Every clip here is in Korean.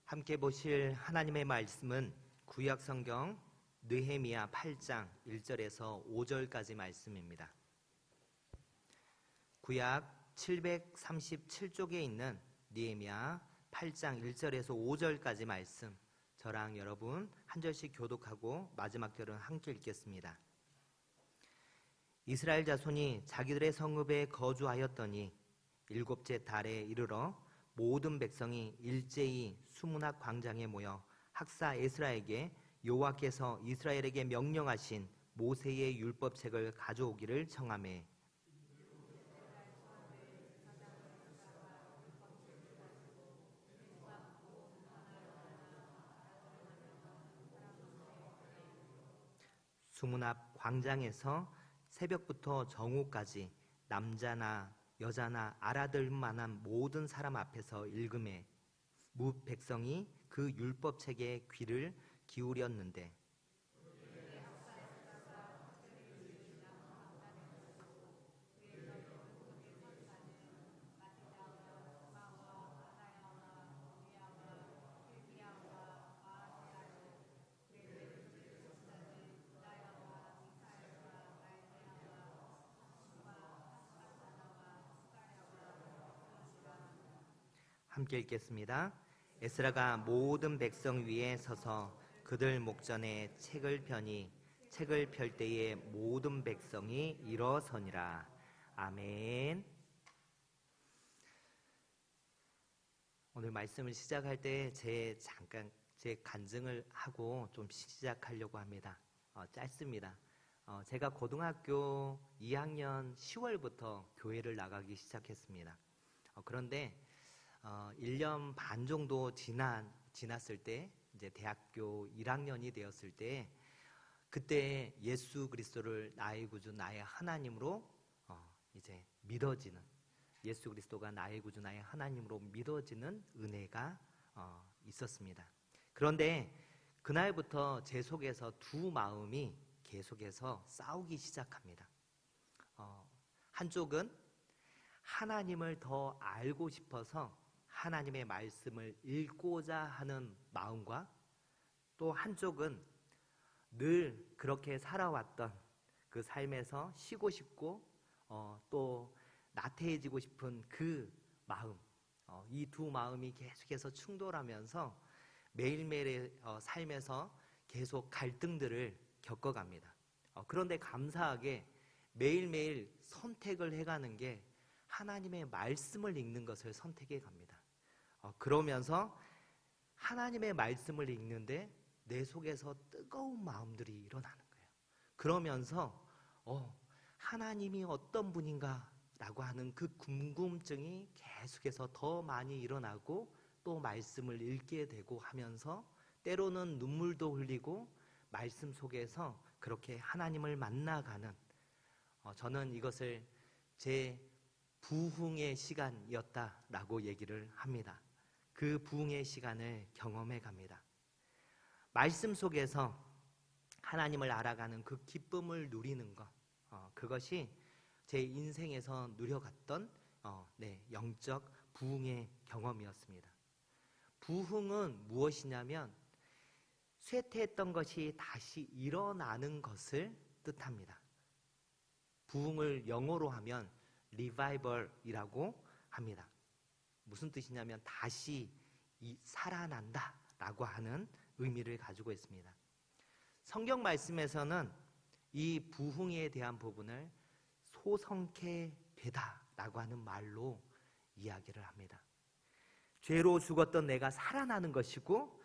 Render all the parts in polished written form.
함께 보실 하나님의 말씀은 구약 성경 느헤미야 8장 1절에서 5절까지 말씀입니다. 구약 737쪽에 있는 느헤미야 8장 1절에서 5절까지 말씀, 저랑 여러분 한 절씩 교독하고 마지막 절은 함께 읽겠습니다. 이스라엘 자손이 자기들의 성읍에 거주하였더니 일곱째 달에 이르러 모든 백성이 일제히 수문학 광장에 모여 학사 에스라에게 여호와께서 이스라엘에게 명령하신 모세의 율법책을 가져오기를 청하매 수문 앞 광장에서 새벽부터 정오까지 남자나 여자나 알아들 만한 모든 사람 앞에서 읽음에 무 백성이 그 율법책에 귀를 기울였는데 함께 읽겠습니다. 에스라가 모든 백성 위에 서서 그들 목전에 책을 펴니 책을 펼 때에 모든 백성이 일어서니라. 아멘. 오늘 말씀을 시작할 때 잠깐 제 간증을 하고 좀 시작하려고 합니다. 짧습니다. 제가 고등학교 2학년 10월부터 교회를 나가기 시작했습니다. 그런데 1년 반 정도 지났을 때 이제 대학교 1학년이 되었을 때 그때 예수 그리스도를 나의 구주 나의 하나님으로 이제 믿어지는, 예수 그리스도가 나의 구주 나의 하나님으로 믿어지는 은혜가 있었습니다. 그런데 그날부터 제 속에서 두 마음이 계속해서 싸우기 시작합니다. 한쪽은 하나님을 더 알고 싶어서 하나님의 말씀을 읽고자 하는 마음과 또 한쪽은 늘 그렇게 살아왔던 그 삶에서 쉬고 싶고 또 나태해지고 싶은 그 마음, 이 두 마음이 계속해서 충돌하면서 매일매일의 삶에서 계속 갈등들을 겪어갑니다. 그런데 감사하게 매일매일 선택을 해가는 게 하나님의 말씀을 읽는 것을 선택해 갑니다. 그러면서 하나님의 말씀을 읽는데 내 속에서 뜨거운 마음들이 일어나는 거예요. 그러면서 하나님이 어떤 분인가 라고 하는 그 궁금증이 계속해서 더 많이 일어나고 또 말씀을 읽게 되고 하면서 때로는 눈물도 흘리고 말씀 속에서 그렇게 하나님을 만나가는, 저는 이것을 제 부흥의 시간이었다라고 얘기를 합니다. 그 부흥의 시간을 경험해 갑니다. 말씀 속에서 하나님을 알아가는 그 기쁨을 누리는 것, 그것이 제 인생에서 누려갔던 영적 부흥의 경험이었습니다. 부흥은 무엇이냐면 쇠퇴했던 것이 다시 일어나는 것을 뜻합니다. 부흥을 영어로 하면 리바이벌이라고 합니다. 무슨 뜻이냐면 다시 살아난다 라고 하는 의미를 가지고 있습니다. 성경 말씀에서는 이 부흥에 대한 부분을 소성케 되다 라고 하는 말로 이야기를 합니다. 죄로 죽었던 내가 살아나는 것이고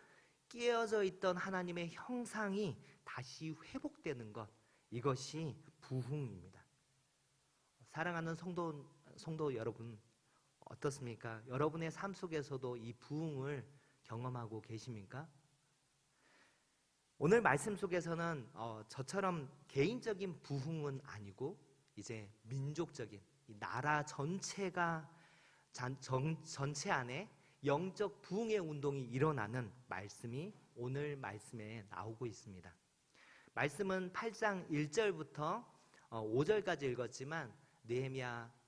깨어져 있던 하나님의 형상이 다시 회복되는 것, 이것이 부흥입니다. 사랑하는 성도 여러분, 어떻습니까? 여러분의 삶 속에서도 이 부흥을 경험하고 계십니까? 오늘 말씀 속에서는 저처럼 개인적인 부흥은 아니고 이제 민족적인, 이 나라 전체가 전체 안에 영적 부흥의 운동이 일어나는 말씀이 오늘 말씀에 나오고 있습니다. 말씀은 8장 1절부터 5절까지 읽었지만 느헤미야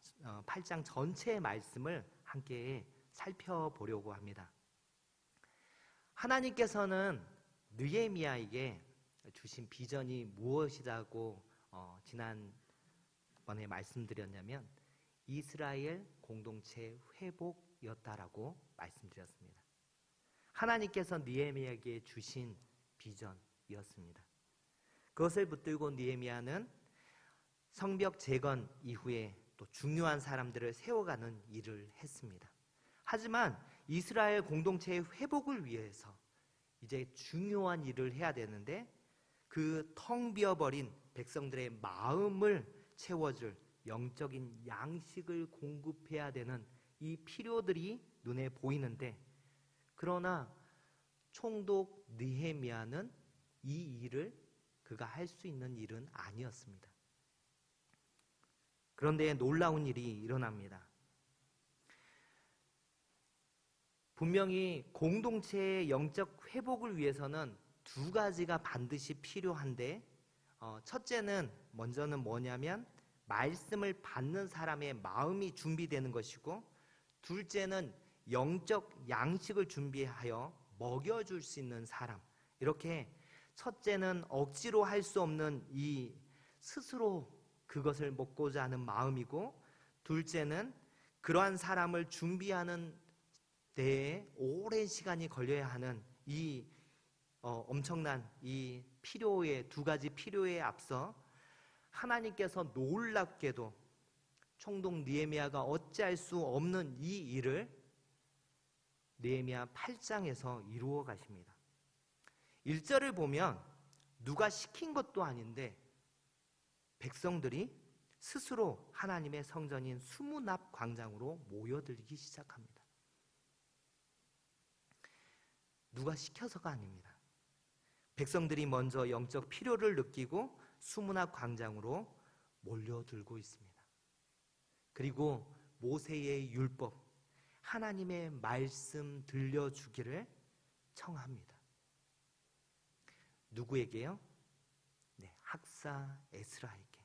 8장 전체의 말씀을 함께 살펴보려고 합니다. 하나님께서는 느헤미야에게 주신 비전이 무엇이라고 지난번에 말씀드렸냐면 이스라엘 공동체 회복이었다라고 말씀드렸습니다. 하나님께서 느헤미야에게 주신 비전이었습니다. 그것을 붙들고 느헤미야는 성벽 재건 이후에 또 중요한 사람들을 세워가는 일을 했습니다. 하지만 이스라엘 공동체의 회복을 위해서 이제 중요한 일을 해야 되는데 그 텅 비어버린 백성들의 마음을 채워줄 영적인 양식을 공급해야 되는 이 필요들이 눈에 보이는데, 그러나 총독 느헤미야는 이 일을 그가 할 수 있는 일은 아니었습니다. 그런데 놀라운 일이 일어납니다. 분명히 공동체의 영적 회복을 위해서는 두 가지가 반드시 필요한데, 첫째는 먼저는 뭐냐면 말씀을 받는 사람의 마음이 준비되는 것이고, 둘째는 영적 양식을 준비하여 먹여줄 수 있는 사람. 이렇게 첫째는 억지로 할 수 없는 이 스스로 그것을 먹고자 하는 마음이고, 둘째는 그러한 사람을 준비하는 데에 오랜 시간이 걸려야 하는 이 엄청난 이 필요의 두 가지 필요에 앞서 하나님께서 놀랍게도 총독 느헤미야가 어찌할 수 없는 이 일을 느헤미야 8장에서 이루어 가십니다. 1절을 보면 누가 시킨 것도 아닌데 백성들이 스스로 하나님의 성전인 수문 앞 광장으로 모여들기 시작합니다. 누가 시켜서가 아닙니다. 백성들이 먼저 영적 필요를 느끼고 수문 앞 광장으로 몰려들고 있습니다. 그리고 모세의 율법, 하나님의 말씀 들려주기를 청합니다. 누구에게요? 네, 학사 에스라에게.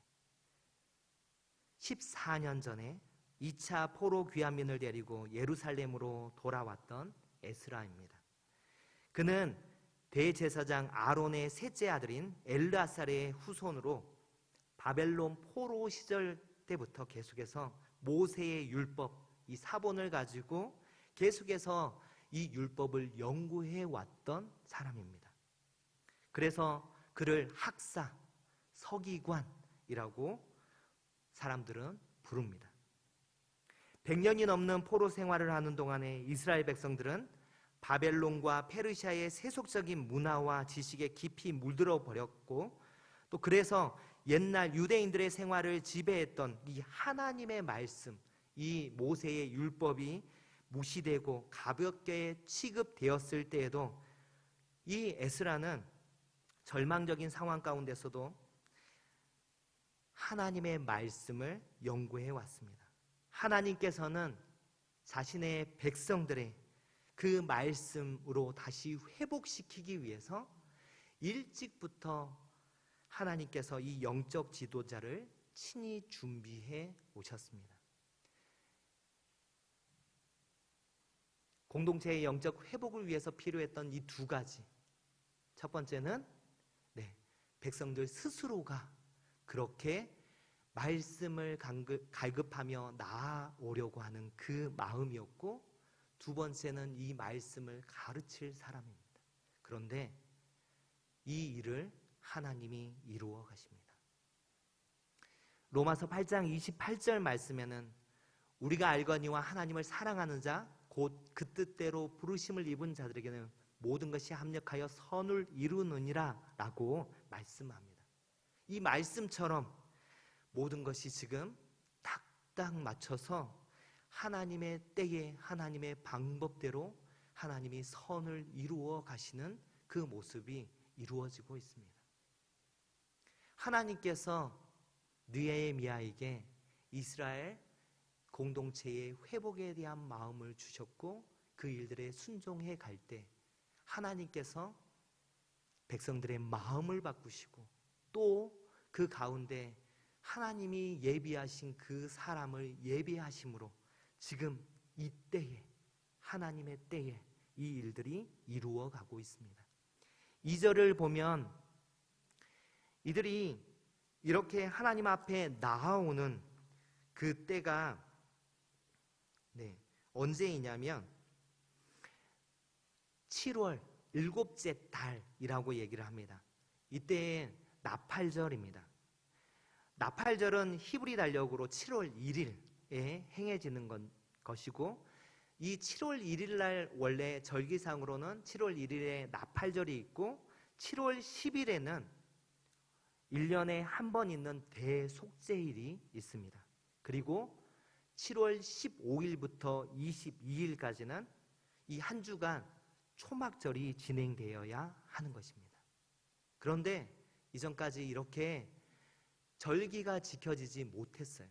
14년 전에 2차 포로 귀환민을 데리고 예루살렘으로 돌아왔던 에스라입니다. 그는 대제사장 아론의 셋째 아들인 엘르아살의 후손으로 바벨론 포로 시절 때부터 계속해서 모세의 율법, 이 사본을 가지고 계속해서 이 율법을 연구해 왔던 사람입니다. 그래서 그를 학사, 서기관이라고 사람들은 부릅니다. 100년이 넘는 포로 생활을 하는 동안에 이스라엘 백성들은 바벨론과 페르시아의 세속적인 문화와 지식에 깊이 물들어 버렸고, 또 그래서 옛날 유대인들의 생활을 지배했던 이 하나님의 말씀, 이 모세의 율법이 무시되고 가볍게 취급되었을 때에도 이 에스라는 절망적인 상황 가운데서도 하나님의 말씀을 연구해 왔습니다. 하나님께서는 자신의 백성들의 그 말씀으로 다시 회복시키기 위해서 일찍부터 하나님께서 이 영적 지도자를 친히 준비해 오셨습니다. 공동체의 영적 회복을 위해서 필요했던 이 두 가지. 첫 번째는 백성들 스스로가 그렇게 말씀을 갈급하며 나아오려고 하는 그 마음이었고, 두 번째는 이 말씀을 가르칠 사람입니다. 그런데 이 일을 하나님이 이루어 가십니다. 로마서 8장 28절 말씀에는 우리가 알거니와 하나님을 사랑하는 자 곧 그 뜻대로 부르심을 입은 자들에게는 모든 것이 합력하여 선을 이루느니라 라고 말씀합니다. 이 말씀처럼 모든 것이 지금 딱딱 맞춰서 하나님의 때에 하나님의 방법대로 하나님이 선을 이루어 가시는 그 모습이 이루어지고 있습니다. 하나님께서 느헤미야에게 이스라엘 공동체의 회복에 대한 마음을 주셨고, 그 일들에 순종해 갈 때 하나님께서 백성들의 마음을 바꾸시고, 또 그 가운데 하나님이 예비하신 그 사람을 예비하심으로 지금 이 때에, 하나님의 때에 이 일들이 이루어가고 있습니다. 2절을 보면 이들이 이렇게 하나님 앞에 나아오는 그 때가 언제이냐면 7월 7째 달이라고 얘기를 합니다. 이때 나팔절입니다. 나팔절은 히브리 달력으로 7월 1일에 행해지는 것이고, 이 7월 1일 날 원래 절기상으로는 7월 1일에 나팔절이 있고 7월 10일에는 1년에 한 번 있는 대속죄일이 있습니다. 그리고 7월 15일부터 22일까지는 이 한 주간 초막절이 진행되어야 하는 것입니다. 그런데 이전까지 이렇게 절기가 지켜지지 못했어요.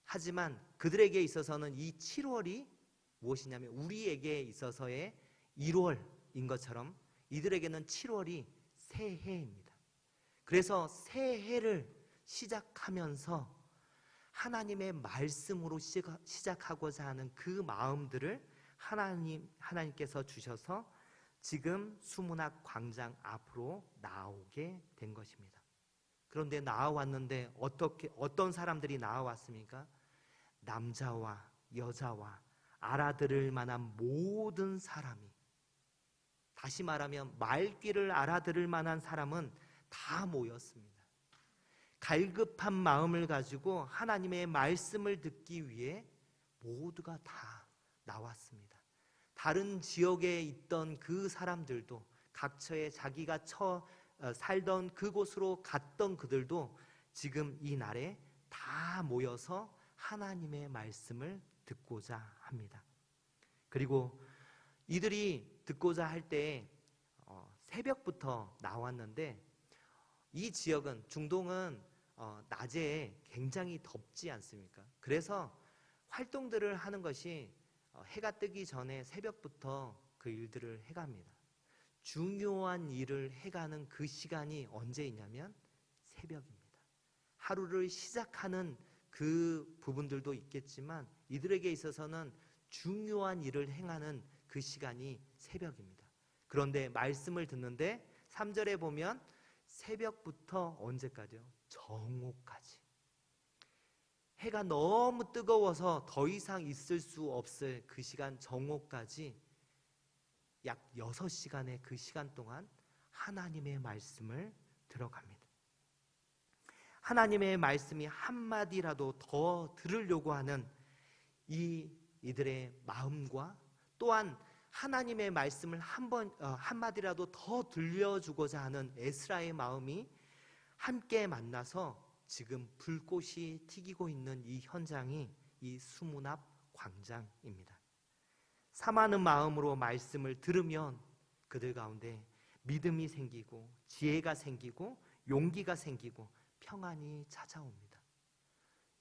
하지만 그들에게 있어서는 이 7월이 무엇이냐면 우리에게 있어서의 1월인 것처럼 이들에게는 7월이 새해입니다. 그래서 새해를 시작하면서 하나님의 말씀으로 시작하고자 하는 그 마음들을 하나님께서 주셔서 지금 수문학 광장 앞으로 나오게 된 것입니다. 그런데 나와왔는데 어떤 사람들이 나와왔습니까? 남자와 여자와 알아들을 만한 모든 사람이, 다시 말하면 말귀를 알아들을 만한 사람은 다 모였습니다. 갈급한 마음을 가지고 하나님의 말씀을 듣기 위해 모두가 다 나왔습니다. 다른 지역에 있던 그 사람들도 각처에 자기가 살던 그곳으로 갔던 그들도 지금 이 날에 다 모여서 하나님의 말씀을 듣고자 합니다. 그리고 이들이 듣고자 할 때 새벽부터 나왔는데, 이 지역은 중동은 낮에 굉장히 덥지 않습니까? 그래서 활동들을 하는 것이 해가 뜨기 전에 새벽부터 그 일들을 해갑니다. 중요한 일을 해가는 그 시간이 언제이냐면 새벽입니다. 하루를 시작하는 그 부분들도 있겠지만 이들에게 있어서는 중요한 일을 행하는 그 시간이 새벽입니다. 그런데 말씀을 듣는데 3절에 보면 새벽부터 언제까지요? 정오까지. 해가 너무 뜨거워서 더 이상 있을 수 없을 그 시간 정오까지 약 6시간의 그 시간 동안 하나님의 말씀을 들어갑니다. 하나님의 말씀이 한마디라도 더 들으려고 하는 이들의 마음과 또한 하나님의 말씀을 한마디라도 더 들려주고자 하는 에스라의 마음이 함께 만나서 지금 불꽃이 튀기고 있는 이 현장이 이 수문 앞 광장입니다. 삼하는 마음으로 말씀을 들으면 그들 가운데 믿음이 생기고 지혜가 생기고 용기가 생기고 평안이 찾아옵니다.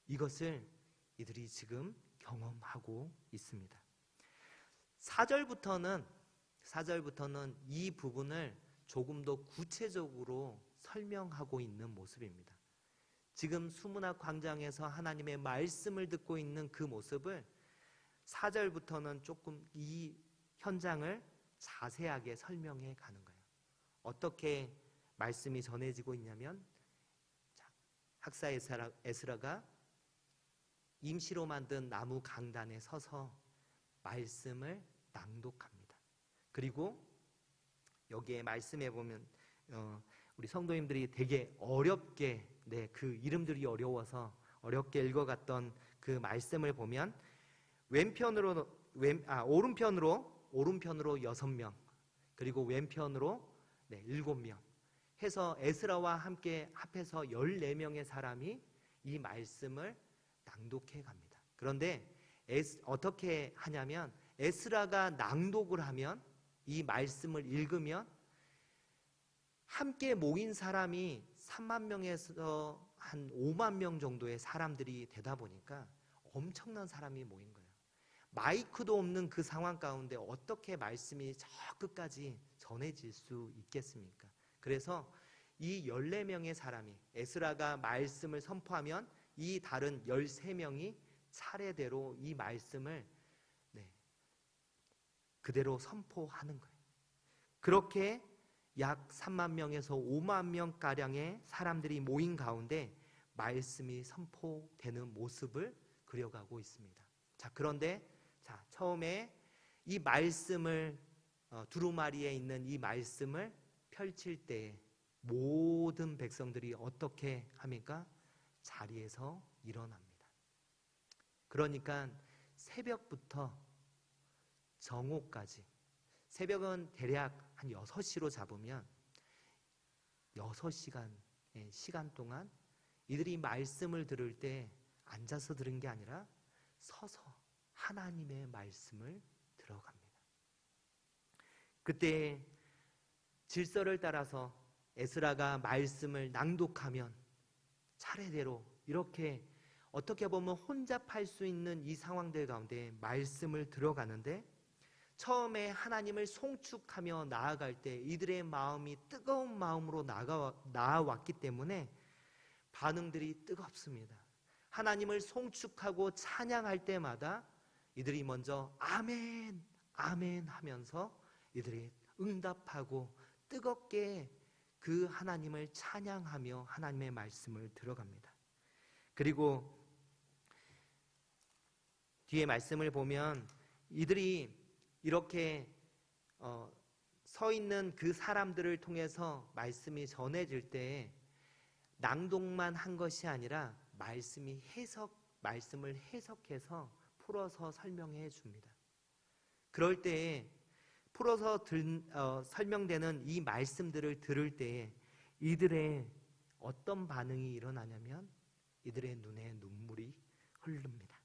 이것을 이들이 지금 경험하고 있습니다. 4절부터는 이 부분을 조금 더 구체적으로 설명하고 있는 모습입니다. 지금 수문학 광장에서 하나님의 말씀을 듣고 있는 그 모습을 4절부터는 조금 이 현장을 자세하게 설명해 가는 거예요. 어떻게 말씀이 전해지고 있냐면, 학사 에스라가 임시로 만든 나무 강단에 서서 말씀을 낭독합니다. 그리고 여기에 말씀해 보면 우리 성도님들이 되게 어렵게 그 이름들이 어려워서 어렵게 읽어갔던 그 말씀을 보면 오른편으로 6명, 그리고 왼편으로 7명 해서 에스라와 함께 합해서 14명의 사람이 이 말씀을 낭독해 갑니다. 그런데 어떻게 하냐면 에스라가 낭독을 하면, 이 말씀을 읽으면 함께 모인 사람이 3만 명에서 한 5만 명 정도의 사람들이 되다 보니까 엄청난 사람이 모인 거예요. 마이크도 없는 그 상황 가운데 어떻게 말씀이 저 끝까지 전해질 수 있겠습니까? 그래서 이 14명의 사람이 에스라가 말씀을 선포하면 이 다른 13명이 차례대로 이 말씀을 그대로 선포하는 거예요. 그렇게 약 3만 명에서 5만 명가량의 사람들이 모인 가운데 말씀이 선포되는 모습을 그려가고 있습니다. 자, 그런데 처음에 이 말씀을 두루마리에 있는 이 말씀을 펼칠 때 모든 백성들이 어떻게 합니까? 자리에서 일어납니다. 그러니까 새벽부터 정오까지, 새벽은 대략 한 6시로 잡으면 6시간의 시간 동안 이들이 말씀을 들을 때 앉아서 들은 게 아니라 서서 하나님의 말씀을 들어갑니다. 그때 질서를 따라서 에스라가 말씀을 낭독하면 차례대로 이렇게 어떻게 보면 혼잡할 수 있는 이 상황들 가운데 말씀을 들어가는데, 처음에 하나님을 송축하며 나아갈 때 이들의 마음이 뜨거운 마음으로 나아왔기 때문에 반응들이 뜨겁습니다. 하나님을 송축하고 찬양할 때마다 이들이 먼저 아멘, 아멘 하면서 이들이 응답하고 뜨겁게 그 하나님을 찬양하며 하나님의 말씀을 들어갑니다. 그리고 뒤에 말씀을 보면 이들이 이렇게 서 있는 그 사람들을 통해서 말씀이 전해질 때 낭독만 한 것이 아니라 말씀을 해석해서 풀어서 설명해 줍니다. 그럴 때에 풀어서 설명되는 이 말씀들을 들을 때에 이들의 어떤 반응이 일어나냐면 이들의 눈에 눈물이 흐릅니다.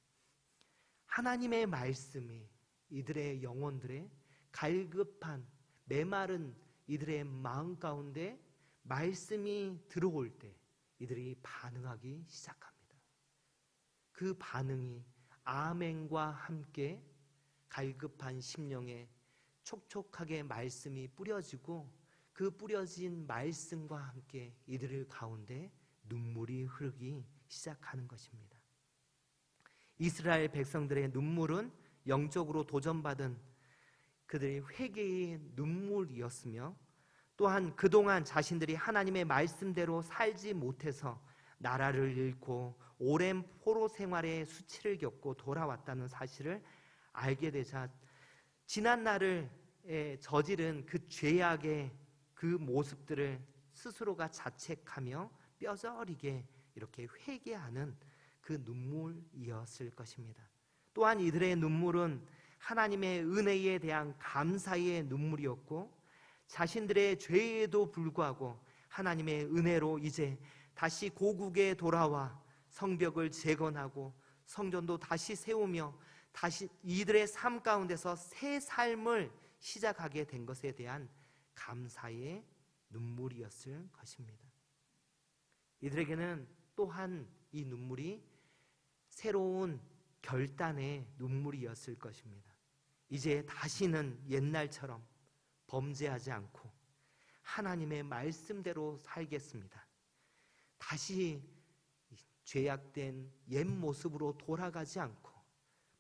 하나님의 말씀이 이들의 영혼들의 갈급한 메마른 이들의 마음 가운데 말씀이 들어올 때 이들이 반응하기 시작합니다. 그 반응이 아멘과 함께 갈급한 심령에 촉촉하게 말씀이 뿌려지고 그 뿌려진 말씀과 함께 이들 가운데 눈물이 흐르기 시작하는 것입니다. 이스라엘 백성들의 눈물은 영적으로 도전받은 그들의 회개의 눈물이었으며, 또한 그동안 자신들이 하나님의 말씀대로 살지 못해서 나라를 잃고 오랜 포로 생활의 수치를 겪고 돌아왔다는 사실을 알게 되자 지난 날을 저지른 그 죄악의 그 모습들을 스스로가 자책하며 뼈저리게 이렇게 회개하는 그 눈물이었을 것입니다. 또한 이들의 눈물은 하나님의 은혜에 대한 감사의 눈물이었고, 자신들의 죄에도 불구하고 하나님의 은혜로 이제 다시 고국에 돌아와 성벽을 재건하고 성전도 다시 세우며 다시 이들의 삶 가운데서 새 삶을 시작하게 된 것에 대한 감사의 눈물이었을 것입니다. 이들에게는 또한 이 눈물이 새로운 결단의 눈물이었을 것입니다. 이제 다시는 옛날처럼 범죄하지 않고 하나님의 말씀대로 살겠습니다. 다시 죄악된 옛 모습으로 돌아가지 않고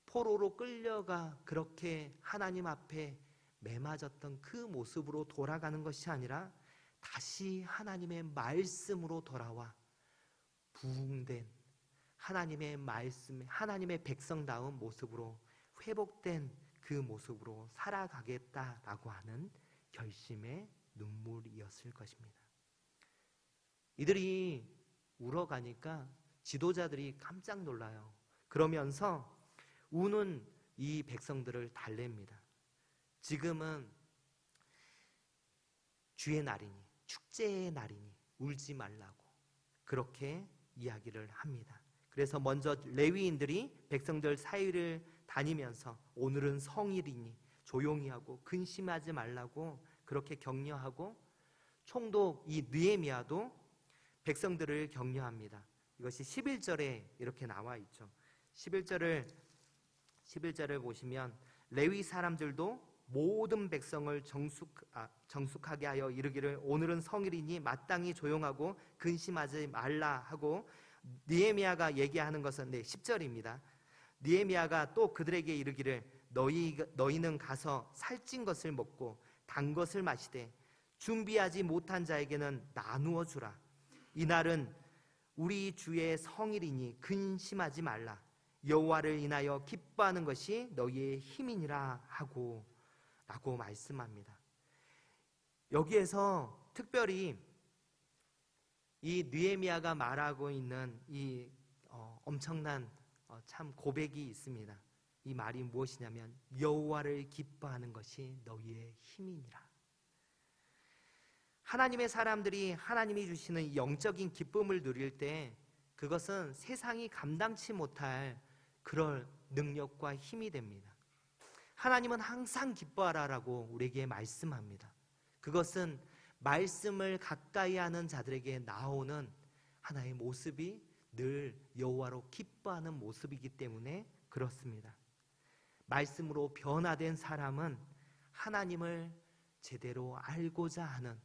포로로 끌려가 그렇게 하나님 앞에 매맞았던 그 모습으로 돌아가는 것이 아니라 다시 하나님의 말씀으로 돌아와 부흥된 하나님의 말씀, 하나님의 백성다운 모습으로 회복된 그 모습으로 살아가겠다라고 하는 결심의 눈물이었을 것입니다. 이들이 울어가니까 지도자들이 깜짝 놀라요. 그러면서 우는 이 백성들을 달랩니다. 지금은 주의 날이니, 축제의 날이니 울지 말라고 그렇게 이야기를 합니다. 그래서 먼저 레위인들이 백성들 사이를 다니면서 오늘은 성일이니 조용히 하고 근심하지 말라고 그렇게 격려하고, 총독 이 느헤미야도 백성들을 격려합니다. 이것이 11절에 이렇게 나와 있죠. 11절을 보시면 레위 사람들도 모든 백성을 정숙하게 하여 이르기를 오늘은 성일이니 마땅히 조용하고 근심하지 말라 하고, 느헤미야가 얘기하는 것은 10절입니다. 느헤미야가 또 그들에게 이르기를 너희는 가서 살찐 것을 먹고 단 것을 마시되 준비하지 못한 자에게는 나누어 주라. 이날은 우리 주의 성일이니 근심하지 말라. 여호와를 인하여 기뻐하는 것이 너희의 힘이니라 하고 라고 말씀합니다. 여기에서 특별히 이 느헤미야가 말하고 있는 이 엄청난 참 고백이 있습니다. 이 말이 무엇이냐면 여호와를 기뻐하는 것이 너희의 힘이니라. 하나님의 사람들이 하나님이 주시는 영적인 기쁨을 누릴 때 그것은 세상이 감당치 못할 그럴 능력과 힘이 됩니다. 하나님은 항상 기뻐하라라고 우리에게 말씀합니다. 그것은 말씀을 가까이 하는 자들에게 나오는 하나의 모습이 늘 여호와로 기뻐하는 모습이기 때문에 그렇습니다. 말씀으로 변화된 사람은 하나님을 제대로 알고자 하는,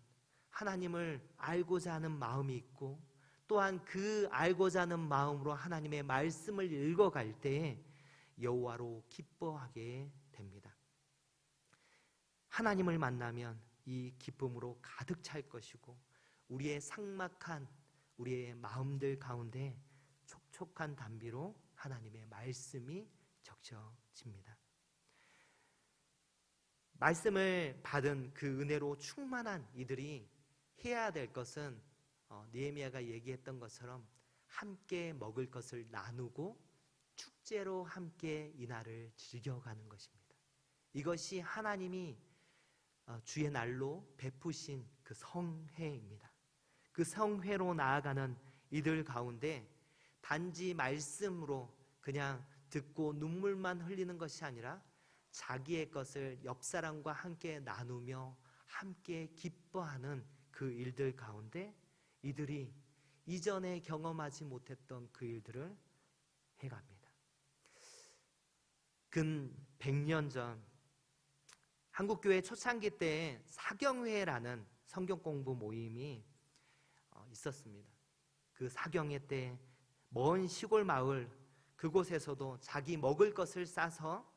하나님을 알고자 하는 마음이 있고, 또한 그 알고자 하는 마음으로 하나님의 말씀을 읽어갈 때에 여호와로 기뻐하게 됩니다. 하나님을 만나면 이 기쁨으로 가득 찰 것이고, 우리의 삭막한 우리의 마음들 가운데 촉촉한 단비로 하나님의 말씀이 적셔집니다. 말씀을 받은 그 은혜로 충만한 이들이 해야 될 것은 느헤미야가 얘기했던 것처럼 함께 먹을 것을 나누고 축제로 함께 이날을 즐겨가는 것입니다. 이것이 하나님이 주의 날로 베푸신 그 성회입니다. 그 성회로 나아가는 이들 가운데 단지 말씀으로 그냥 듣고 눈물만 흘리는 것이 아니라 자기의 것을 옆 사람과 함께 나누며 함께 기뻐하는 그 일들 가운데 이들이 이전에 경험하지 못했던 그 일들을 해갑니다. 근 100년 전 한국교회 초창기 때에 사경회라는 성경 공부 모임이 있었습니다. 그 사경회 때 먼 시골 마을 그곳에서도 자기 먹을 것을 싸서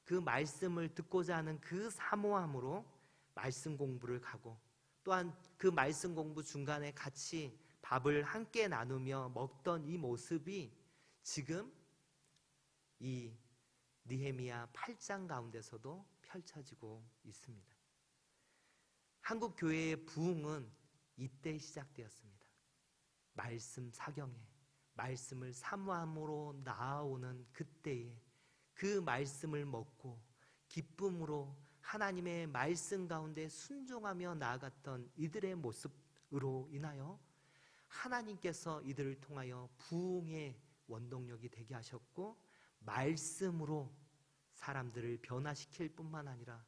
그 말씀을 듣고자 하는 그 사모함으로 말씀 공부를 가고, 또한 그 말씀 공부 중간에 같이 밥을 함께 나누며 먹던 이 모습이 지금 이 느헤미야 8장 가운데서도 펼쳐지고 있습니다. 한국 교회의 부흥은 이때 시작되었습니다. 말씀 사경에 말씀을 사모함으로 나아오는 그때에 그 말씀을 먹고 기쁨으로 하나님의 말씀 가운데 순종하며 나아갔던 이들의 모습으로 인하여 하나님께서 이들을 통하여 부흥의 원동력이 되게 하셨고, 말씀으로 사람들을 변화시킬 뿐만 아니라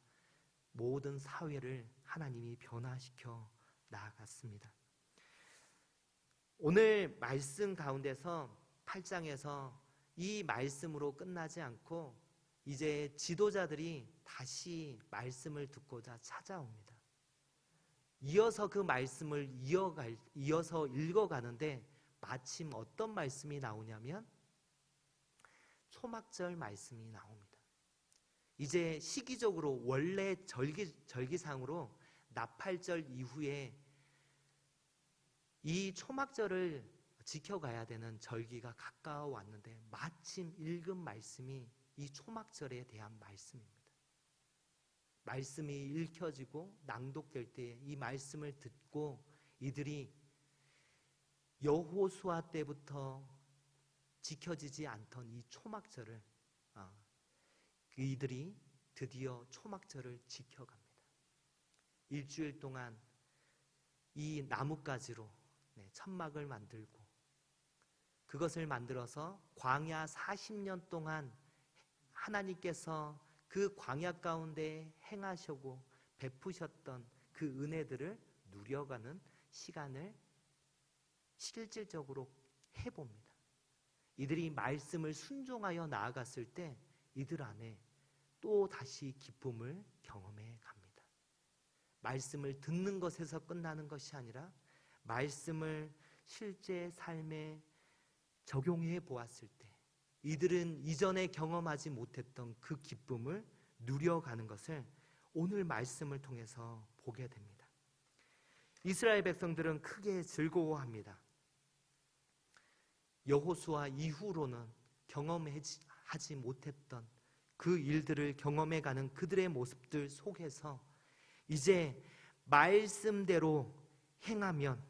모든 사회를 하나님이 변화시켜 나아갔습니다. 오늘 말씀 가운데서 8장에서 이 말씀으로 끝나지 않고 이제 지도자들이 다시 말씀을 듣고자 찾아옵니다. 이어서 그 말씀을 이어서 읽어가는데 마침 어떤 말씀이 나오냐면 초막절 말씀이 나옵니다. 이제 시기적으로 원래 절기상으로 나팔절 이후에 이 초막절을 지켜가야 되는 절기가 가까워 왔는데 마침 읽은 말씀이 이 초막절에 대한 말씀입니다. 말씀이 읽혀지고 낭독될 때 이 말씀을 듣고 이들이 여호수아 때부터 지켜지지 않던 이 초막절을 이들이 드디어 초막절을 지켜갑니다. 일주일 동안 이 나뭇가지로 천막을 만들고 그것을 만들어서 광야 40년 동안 하나님께서 그 광야 가운데 행하시고 베푸셨던 그 은혜들을 누려가는 시간을 실질적으로 해봅니다. 이들이 말씀을 순종하여 나아갔을 때 이들 안에 또 다시 기쁨을 경험해 갑니다. 말씀을 듣는 것에서 끝나는 것이 아니라 말씀을 실제 삶에 적용해 보았을 때 이들은 이전에 경험하지 못했던 그 기쁨을 누려가는 것을 오늘 말씀을 통해서 보게 됩니다. 이스라엘 백성들은 크게 즐거워합니다. 여호수아 이후로는 경험하지 못했던 그 일들을 경험해가는 그들의 모습들 속에서 이제 말씀대로 행하면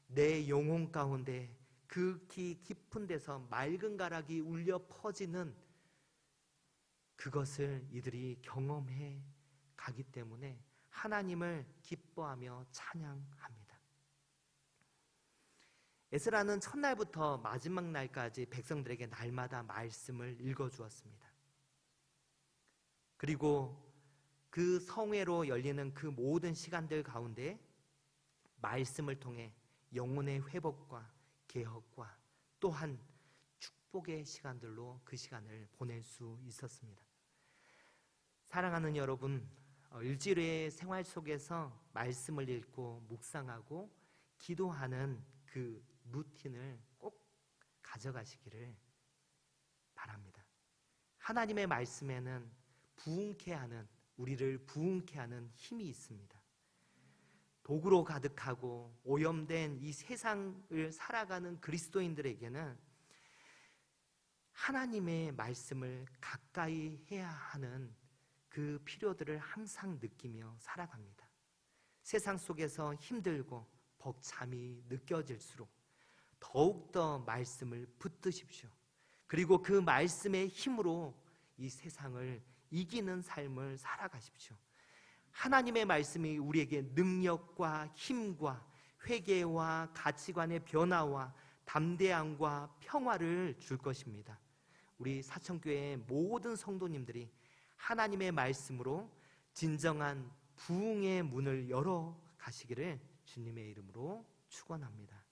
내 영혼 가운데 극히 깊은 데서 맑은 가락이 울려 퍼지는 그것을 이들이 경험해 가기 때문에 하나님을 기뻐하며 찬양합니다. 에스라는 첫날부터 마지막 날까지 백성들에게 날마다 말씀을 읽어주었습니다. 그리고 그 성회로 열리는 그 모든 시간들 가운데 말씀을 통해 영혼의 회복과 개혁과 또한 축복의 시간들로 그 시간을 보낼 수 있었습니다. 사랑하는 여러분, 일주일의 생활 속에서 말씀을 읽고 묵상하고 기도하는 그 루틴을 꼭 가져가시기를 바랍니다. 하나님의 말씀에는 우리를 부흥케 하는 힘이 있습니다. 도구로 가득하고 오염된 이 세상을 살아가는 그리스도인들에게는 하나님의 말씀을 가까이 해야 하는 그 필요들을 항상 느끼며 살아갑니다. 세상 속에서 힘들고 벅참이 느껴질수록 더욱더 말씀을 붙드십시오. 그리고 그 말씀의 힘으로 이 세상을 이기는 삶을 살아가십시오. 하나님의 말씀이 우리에게 능력과 힘과 회개와 가치관의 변화와 담대함과 평화를 줄 것입니다. 우리 사천교회의 모든 성도님들이 하나님의 말씀으로 진정한 부흥의 문을 열어 가시기를 주님의 이름으로 축원합니다.